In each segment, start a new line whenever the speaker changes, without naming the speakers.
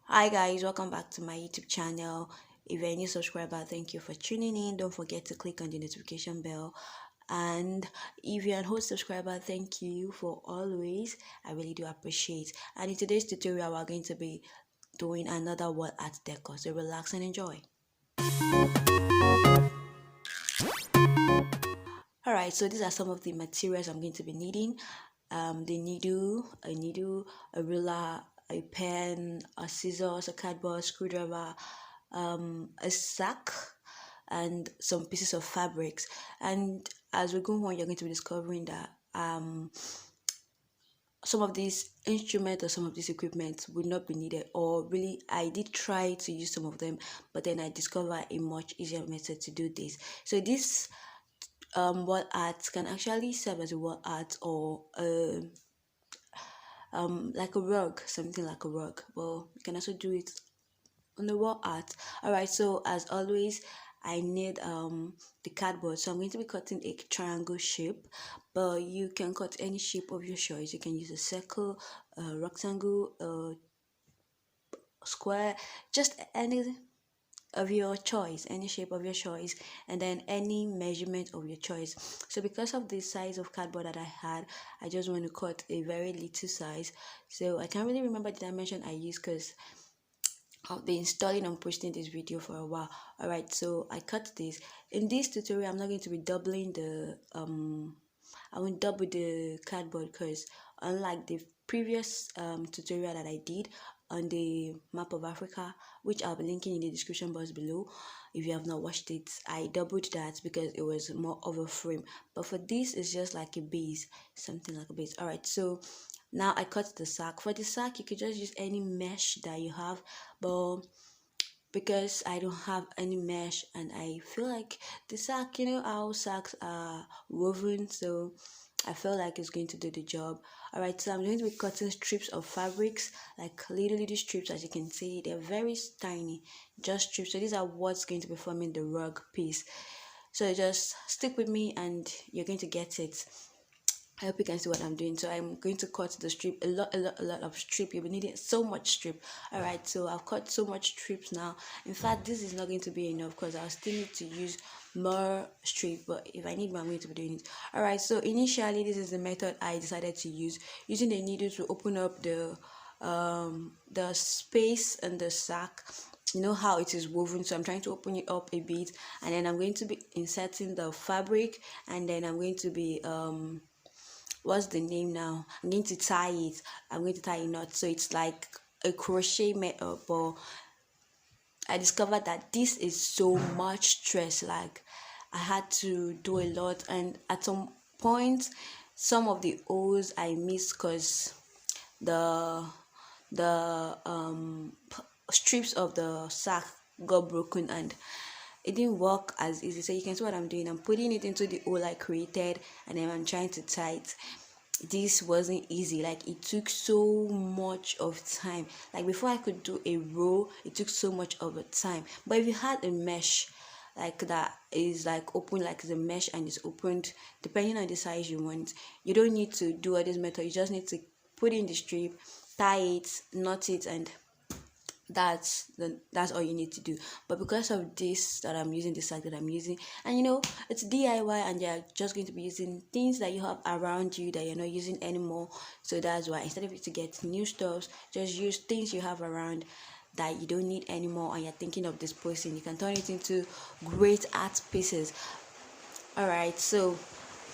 Hi guys, welcome back to my YouTube channel. If you're a new subscriber, thank you for tuning in. Don't forget to click on the notification bell. And if you're an old subscriber, thank you for always. I really do appreciate. And in today's tutorial, we're going to be doing another wall art decor. So relax and enjoy. Alright, so these are some of the materials I'm going to be needing. The needle, a ruler, a pen, a scissors, a cardboard, screwdriver, a sack, and some pieces of fabrics. And as we go on, you're going to be discovering that some of these instruments or some of these equipment would not be needed, or really I did try to use some of them, but then I discovered a much easier method to do this. So this wall art can actually serve as a wall art or like a rug, something like a rug. Well, you can also do it on the wall art. All right, so as always, I need the cardboard, so I'm going to be cutting a triangle shape, but you can cut any shape of your choice. You can use a circle, a rectangle, a square, just any of your choice, any shape of your choice, and then any measurement of your choice. So because of the size of cardboard that I had, I just want to cut a very little size. So I can't really remember the dimension I used because I've been installing and posting this video for a while. Alright, so I cut this. In this tutorial, I'm not going to be doubling the I won't double the cardboard because unlike the previous tutorial that I did on the map of Africa, which I'll be linking in the description box below if you have not watched it, I doubled that because it was more of a frame. But for this, it's just like a base, something like a base. Alright, so now I cut the sack. For the sack, you could just use any mesh that you have, but because I don't have any mesh and I feel like the sack, you know how sacks are woven, so I feel like it's going to do the job. Alright, so I'm going to be cutting strips of fabrics, like little strips. As you can see, they're very tiny, just strips. So these are what's going to be forming the rug piece. So just stick with me and you're going to get it. I hope you can see what I'm doing. So I'm going to cut the strip, a lot of strip. You'll be needing so much strip. Alright, so I've cut so much strips now. In fact, this is not going to be enough because I'll still need to use more strip, but if I need more, I'm going to be doing it. Alright, so initially this is the method I decided to use, using the needle to open up the space and the sack. You know how it is woven, so I'm trying to open it up a bit, and then I'm going to be inserting the fabric, and then I'm going to be what's the name now, I'm going to tie it. I'm going to tie a knot, so it's like a crochet method, but I discovered that this is so much stress. Like I had to do a lot, and at some point some of the O's I missed because the strips of the sack got broken and it didn't work as easy. So you can see what I'm doing. I'm putting it into the hole I created, and then I'm trying to tie it. This wasn't easy. Like it took so much of time. Like before I could do a row, it took so much of a time. But if you had a mesh like that is like open, like the mesh and it's opened depending on the size you want, you don't need to do all this method. You just need to put in the strip, tie it, knot it, and that's all you need to do. But because of this that I'm using, the sack that I'm using, and you know it's DIY, and you're just going to be using things that you have around you that you're not using anymore, so that's why instead of you to get new stuff, just use things you have around that you don't need anymore and you're thinking of disposing. You can turn it into great art pieces. All right, so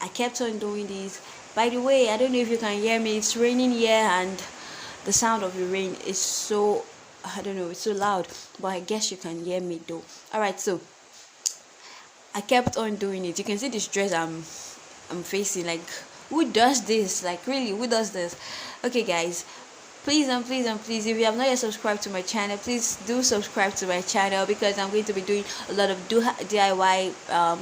I kept on doing this. By the way, I don't know if you can hear me, it's raining here and the sound of the rain is so, I don't know, it's so loud, but I guess you can hear me though. All right, so I kept on doing it. You can see this dress I'm facing. Like, who does this? Like, really, who does this? Okay, guys, please and please and please, if you have not yet subscribed to my channel, please do subscribe to my channel, because I'm going to be doing a lot of DIY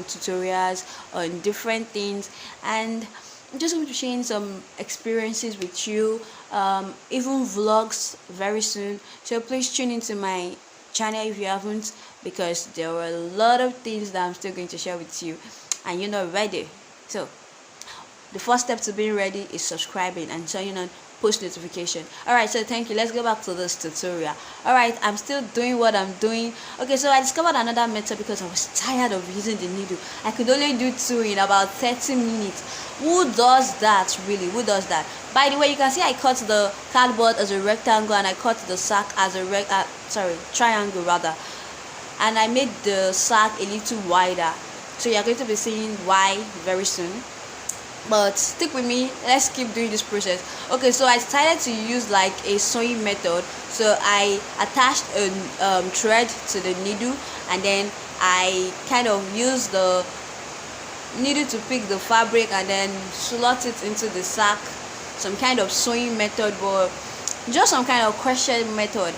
tutorials on different things, and I'm just going to share some experiences with you, even vlogs very soon. So please tune into my channel if you haven't, because there are a lot of things that I'm still going to share with you and you're not ready. So the first step to being ready is subscribing and turning on post notification. Alright, so thank you. Let's go back to this tutorial. Alright, I'm still doing what I'm doing. Okay, so I discovered another method because I was tired of using the needle. I could only do 2 in about 30 minutes. Who does that, really? Who does that? By the way, you can see I cut the cardboard as a rectangle and I cut the sack as a triangle rather, and I made the sack a little wider, so you're going to be seeing why very soon. But stick with me, let's keep doing this process. Okay, so I decided to use like a sewing method. So I attached a thread to the needle, and then I kind of used the needle to pick the fabric and then slot it into the sack. Some kind of sewing method, but just some kind of crochet method.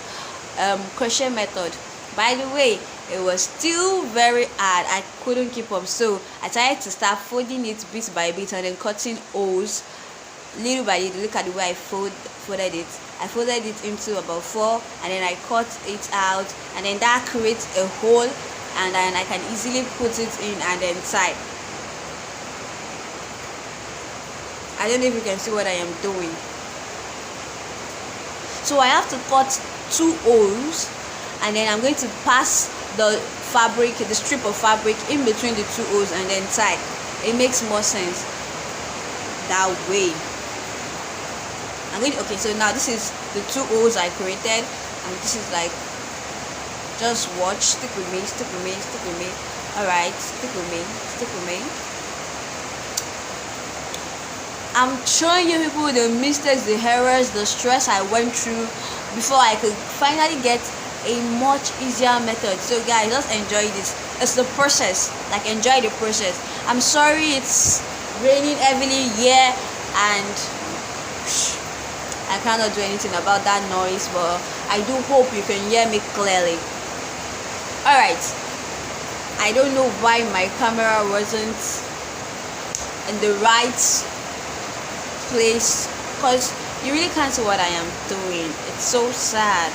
By the way, it was still very hard. I couldn't keep up, so I tried to start folding it bit by bit and then cutting holes little by little. Look at the way I folded it. I folded it into about 4, and then I cut it out, and then that creates a hole, and then I can easily put it in and then tie. I don't know if you can see what I am doing. So I have to cut 2 holes, and then I'm going to pass the fabric, the strip of fabric in between the 2 holes and then tie. It makes more sense that way. Okay, so now this is the 2 holes I created, and this is like, just watch, stick with me. Alright, stick with me. I'm showing you people the mistakes, the errors, the stress I went through before I could finally get a much easier method. So guys, just enjoy this. It's the process. Like, enjoy the process. I'm sorry it's raining heavily here and I cannot do anything about that noise, but I do hope you can hear me clearly. Alright, I don't know why my camera wasn't in the right place, because you really can't see what I am doing. It's so sad.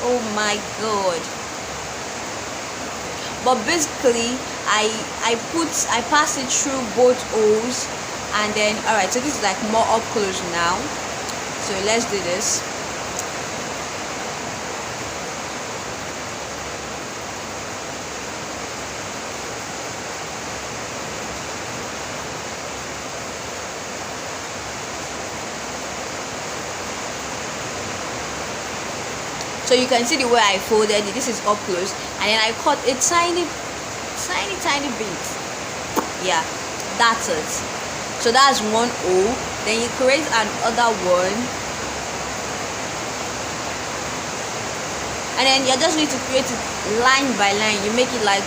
Oh my god. But basically I pass it through both holes, and then alright, so this is like more up close now. So let's do this. So you can see the way I folded it. This is up close, and then I cut a tiny bit. Yeah, that's it. So that's 1 hole. Then you create another one, and then you just need to create it line by line. You make it like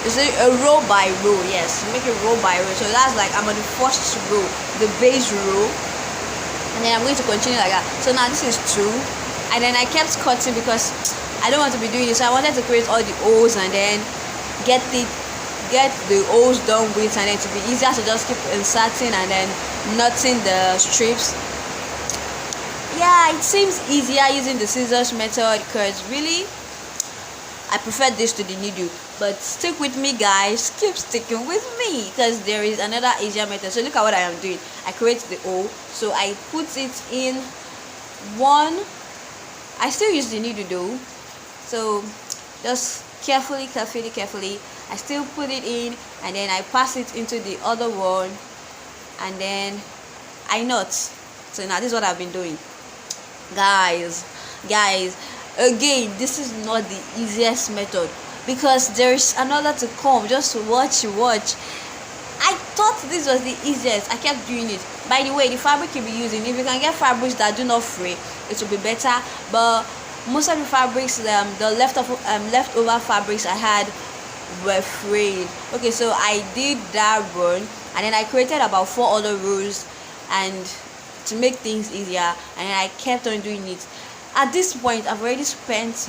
is it a row by row? Yes, you make it row by row. So that's like I'm on the first row, the base row, and then I'm going to continue like that. So now this is 2. And then I kept cutting because I don't want to be doing this. So I wanted to create all the holes and then get the holes done with, and then to be easier to just keep inserting and then knotting the strips. Yeah, it seems easier using the scissors method, because really I prefer this to the needle. But stick with me guys, keep sticking with me, because there is another easier method. So look at what I am doing. I create the hole, so I put it in one. I still use the needle though, so just carefully I still put it in, and then I pass it into the other one, and then I knot. So now this is what I've been doing, guys. Again, this is not the easiest method, because there's another to come. Just watch. I thought this was the easiest. I kept doing it. By the way, the fabric you'll be using, if you can get fabrics that do not fray, it will be better. But most of the fabrics, the leftover fabrics I had were frayed. Okay, so I did that one, and then I created about 4 other rows, and to make things easier, and then I kept on doing it. At this point, I've already spent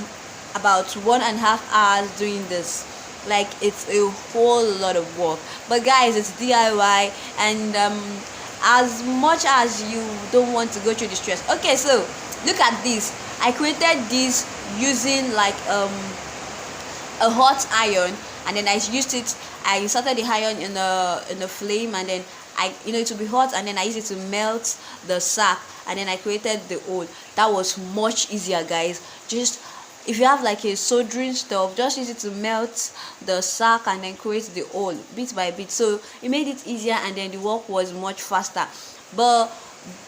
about 1.5 hours doing this. Like, it's a whole lot of work, but guys, it's DIY, and as much as you don't want to go through the stress. Okay, so look at this. I created this using like a hot iron, and then I inserted the iron in the flame, and then it will be hot, and then I used it to melt the sack, and then I created the hole. That was much easier, guys. Just if you have like a soldering stuff, just use it to melt the sack and then create the hole bit by bit. So it made it easier, and then the work was much faster. But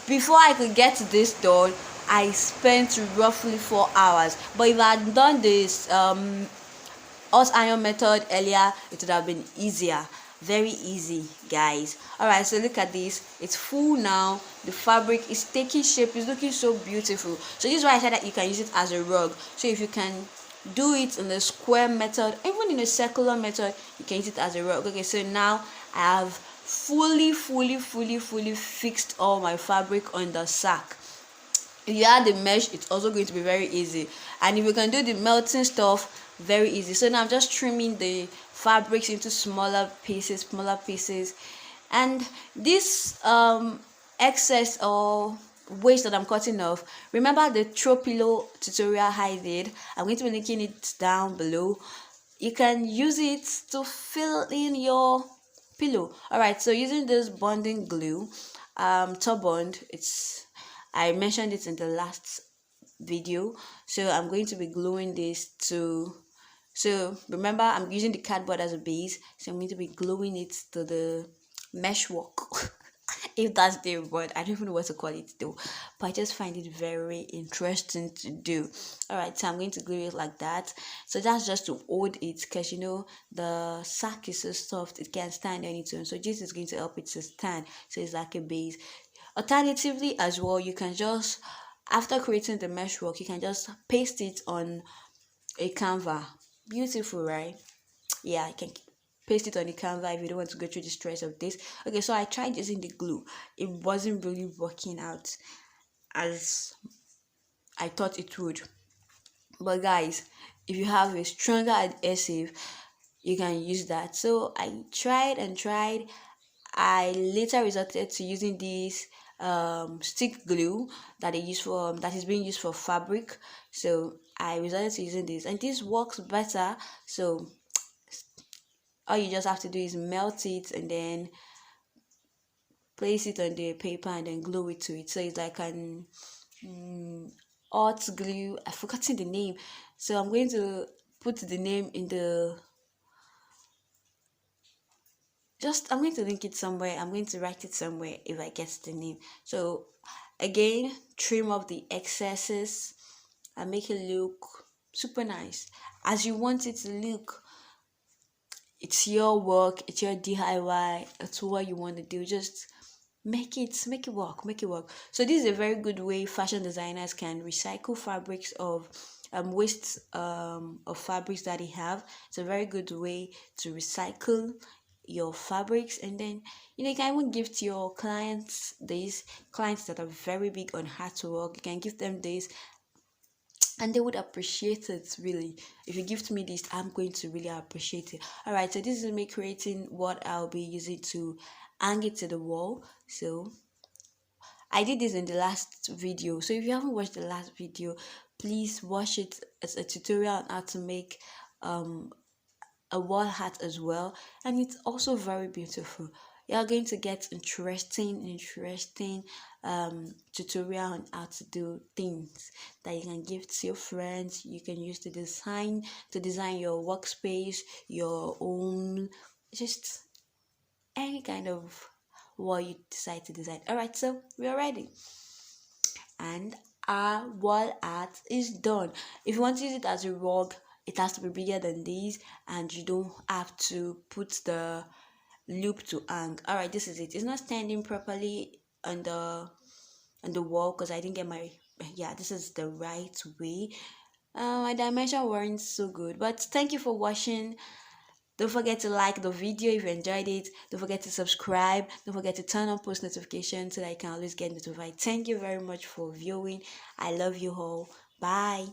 before I could get this done, I spent roughly 4 hours. But if I had done this hot iron method earlier, it would have been easier. Very easy, guys. All right, so look at this. It's full now. The fabric is taking shape. It's looking so beautiful. So this is why I said that you can use it as a rug. So if you can do it in the square method, even in a circular method, you can use it as a rug. Okay, so now I have fully fixed all my fabric on the sack. If you add the mesh, it's also going to be very easy. And if you can do the melting stuff, very easy. So now I'm just trimming the fabrics into smaller pieces, and this excess or waste that I'm cutting off, remember the throw pillow tutorial I did? I'm going to be linking it down below. You can use it to fill in your pillow. All right, so using this bonding glue, top bond, I mentioned it in the last video. So I'm going to be gluing this to, so remember, I'm using the cardboard as a base, so I'm going to be gluing it to the meshwork. If that's the word, I don't even know what to call it though, but I just find it very interesting to do. All right, so I'm going to glue it like that. So that's just to hold it, because the sack is so soft, it can't stand on its own. So this is going to help it to stand, so it's like a base. Alternatively as well, you can just, after creating the meshwork, you can just paste it on a canvas. Beautiful, right? Yeah, I can paste it on the canvas if you don't want to go through the stress of this. Okay, so I tried using the glue. It wasn't really working out as I thought it would. But guys, if you have a stronger adhesive, you can use that. So I tried and tried. I later resorted to using this stick glue that is being used for fabric. So I resorted to using this, and this works better. So all you just have to do is melt it and then place it on the paper and then glue it to it. So it's like an hot glue. I've forgotten the name, so I'm going to put the name in the, I'm going to link it somewhere. I'm going to write it somewhere if I get the name. So again, trim off the excesses and make it look super nice as you want it to look. It's your work, it's your DIY, it's what you want to do. Just make it work. So this is a very good way fashion designers can recycle fabrics of waste of fabrics that they have. It's a very good way to recycle your fabrics, and then you can even give to your clients, these clients that are very big on artwork. You can give them this and they would appreciate it. Really, if you gift me this, I'm going to really appreciate it. All right, so this is me creating what I'll be using to hang it to the wall. So I did this in the last video, so if you haven't watched the last video, please watch it. It's a tutorial on how to make a wall hat as well, and it's also very beautiful. You're going to get interesting tutorial on how to do things that you can give to your friends. You can use to design your workspace, your own, just any kind of what you decide to design. All right, so we are ready, and our wall art is done. If you want to use it as a rug, it has to be bigger than this, and you don't have to put the loop to hang. All right, this is it. It's not standing properly on the wall because I didn't get my, yeah, this is the right way. My dimension weren't so good, but thank you for watching. Don't forget to like the video if you enjoyed it. Don't forget to subscribe. Don't forget to turn on post notifications so that I can always get notified. Thank you very much for viewing. I love you all. Bye.